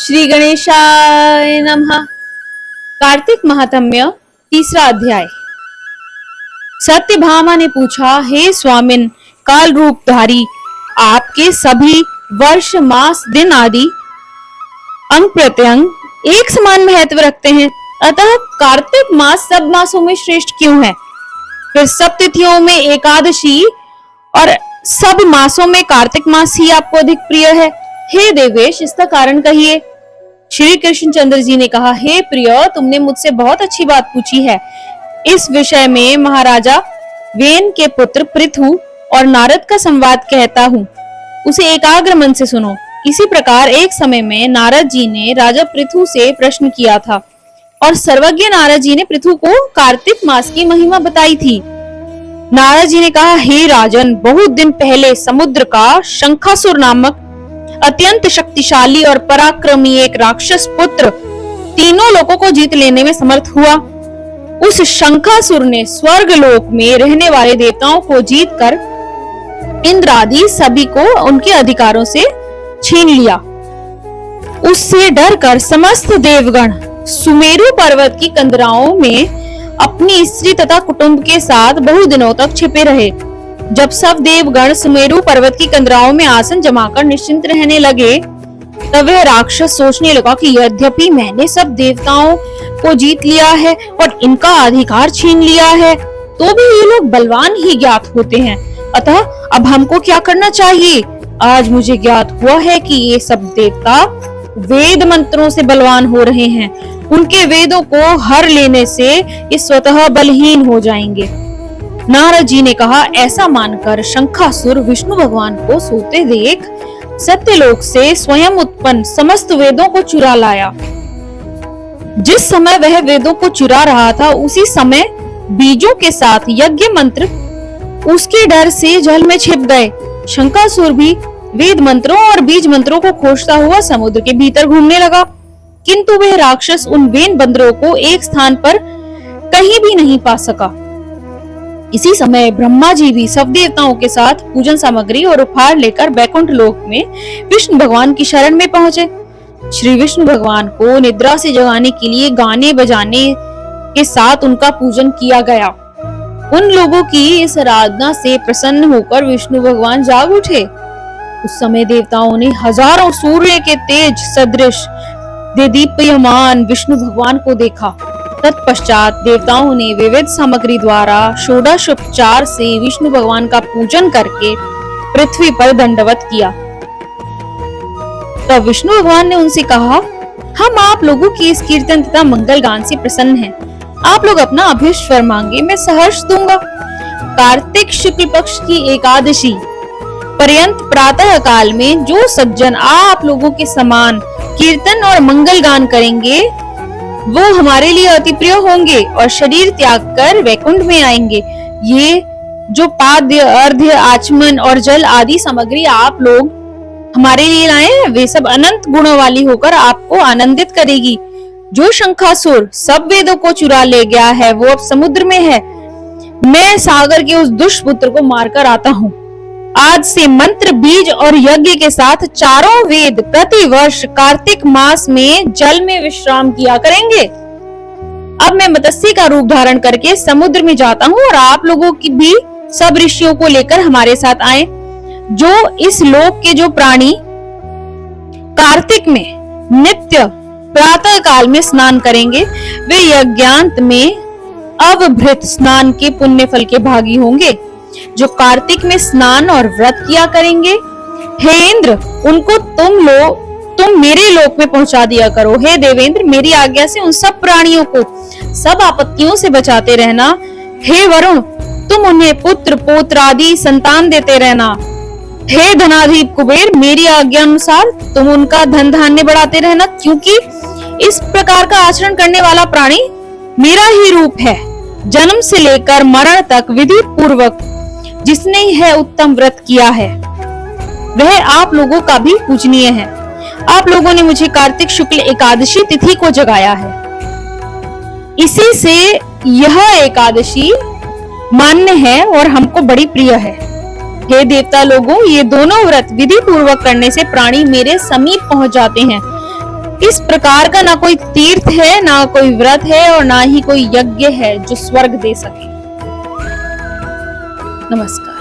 श्री गणेशाय नमः। कार्तिक महात्म्य तीसरा अध्याय। सत्यभामा ने पूछा, हे स्वामिन काल रूपधारी, आपके सभी वर्ष मास दिन आदि अंग प्रत्यंग एक समान महत्व रखते हैं, अतः कार्तिक मास सब मासों में श्रेष्ठ क्यों है? फिर सब तिथियों में एकादशी और सब मासों में कार्तिक मास ही आपको अधिक प्रिय है। हे देवेश, इसका कारण कहिए। श्री कृष्णचंद्र जी ने कहा, हे प्रिय, तुमने मुझसे बहुत अच्छी बात पूछी है। इस विषय में महाराजा वेन के पुत्र पृथु और नारद का संवाद कहता हूँ, उसे एकाग्र मन से सुनो। इसी प्रकार एक समय में नारद जी ने राजा पृथु से प्रश्न किया था और सर्वज्ञ नारद जी ने पृथु को कार्तिक मास की महिमा बताई थी। नारद जी ने कहा, हे राजन, बहुत दिन पहले समुद्र का शंखासुर नामक अत्यंत शक्तिशाली और पराक्रमी एक राक्षस पुत्र तीनों लोगों को जीत लेने में समर्थ हुआ। उस शंखासुर ने स्वर्ग लोक में रहने वाले देवताओं को जीतकर इंद्र आदि सभी को उनके अधिकारों से छीन लिया। उससे डरकर समस्त देवगण सुमेरु पर्वत की कंदराओं में अपनी स्त्री तथा कुटुंब के साथ बहु दिनों तक छिपे रहे। जब सब देवगण सुमेरु पर्वत की कंदराओं में आसन जमाकर निश्चिंत रहने लगे, तब वह राक्षस सोचने लगा कि यद्यपि मैंने सब देवताओं को जीत लिया है और इनका अधिकार छीन लिया है, तो भी ये लोग बलवान ही ज्ञात होते हैं। अतः अब हमको क्या करना चाहिए? आज मुझे ज्ञात हुआ है कि ये सब देवता वेद मंत्रों से बलवान हो रहे हैं। उनके वेदों को हर लेने से ये स्वतः बलहीन हो जाएंगे। नारद जी ने कहा, ऐसा मानकर शंखासुर विष्णु भगवान को सोते देख सत्यलोक से स्वयं उत्पन्न समस्त वेदों को चुरा लाया। जिस समय वह वेदों को चुरा रहा था, उसी समय बीजों के साथ यज्ञ मंत्र उसके डर से जल में छिप गए। शंखासुर भी वेद मंत्रों और बीज मंत्रों को खोजता हुआ समुद्र के भीतर घूमने लगा, किंतु वह राक्षस उन वेद मंत्रों को एक स्थान पर कहीं भी नहीं पा सका। इसी समय ब्रह्मा जी भी सब देवताओं के साथ पूजन सामग्री और उपहार लेकर बैकुंठ लोक में विष्णु भगवान की शरण में पहुंचे। श्री विष्णु भगवान को निद्रा से जगाने के लिए गाने बजाने के साथ उनका पूजन किया गया। उन लोगों की इस आराधना से प्रसन्न होकर विष्णु भगवान जाग उठे। उस समय देवताओं ने हजारों सूर्य के तेज सदृश देदीप्यमान विष्णु भगवान को देखा। तत्पश्चात देवताओं ने विविध सामग्री द्वारा षोडशोपचार से विष्णु भगवान का पूजन करके पृथ्वी पर दंडवत किया। तब विष्णु भगवान ने उनसे कहा, हम आप लोगों की इस कीर्तन तथा मंगल गान से प्रसन्न हैं। आप लोग अपना अभीष्ट वर मांगे, मैं सहर्ष दूंगा। कार्तिक शुक्ल पक्ष की एकादशी पर्यंत प्रातः काल में जो सज्जन आप लोगों के समान कीर्तन और मंगल गान करेंगे, वो हमारे लिए अति प्रिय होंगे और शरीर त्याग कर वैकुंठ में आएंगे। ये जो पाद्य, अर्घ्य, आचमन और जल आदि सामग्री आप लोग हमारे लिए लाए हैं, वे सब अनंत गुणों वाली होकर आपको आनंदित करेगी। जो शंखासुर सब वेदों को चुरा ले गया है, वो अब समुद्र में है। मैं सागर के उस दुष्पुत्र को मारकर आता हूँ। आज से मंत्र, बीज और यज्ञ के साथ चारों वेद प्रति वर्ष कार्तिक मास में जल में विश्राम किया करेंगे। अब मैं मत्स्य का रूप धारण करके समुद्र में जाता हूँ और आप लोगों की भी सब ऋषियों को लेकर हमारे साथ आए। जो इस लोक के जो प्राणी कार्तिक में नित्य प्रातः काल में स्नान करेंगे, वे यज्ञांत में अवभृत स्नान के पुण्य फल के भागी होंगे। जो कार्तिक में स्नान और व्रत किया करेंगे, हे इंद्र, उनको तुम मेरे लोक में पहुंचा दिया करो। हे देवेंद्र, मेरी आज्ञा से उन सब प्राणियों को सब आपत्तियों से बचाते रहना। हे वरुण, तुम उन्हें पुत्र पौत्र आदि संतान देते रहना। हे धनाधिप कुबेर, मेरी आज्ञा अनुसार तुम उनका धन धान्य बढ़ाते रहना, क्योंकि इस प्रकार का आचरण करने वाला प्राणी मेरा ही रूप है। जन्म से लेकर मरण तक विधि पूर्वक जिसने यह उत्तम व्रत किया है, वह आप लोगों का भी पूजनीय है। आप लोगों ने मुझे कार्तिक शुक्ल एकादशी तिथि को जगाया है, इसी से यह एकादशी मान्य है और हमको बड़ी प्रिय है। हे देवता लोगों, ये दोनों व्रत विधि पूर्वक करने से प्राणी मेरे समीप पहुंच जाते हैं। इस प्रकार का ना कोई तीर्थ है, ना कोई व्रत है और ना ही कोई यज्ञ है जो स्वर्ग दे सके। नमस्कार।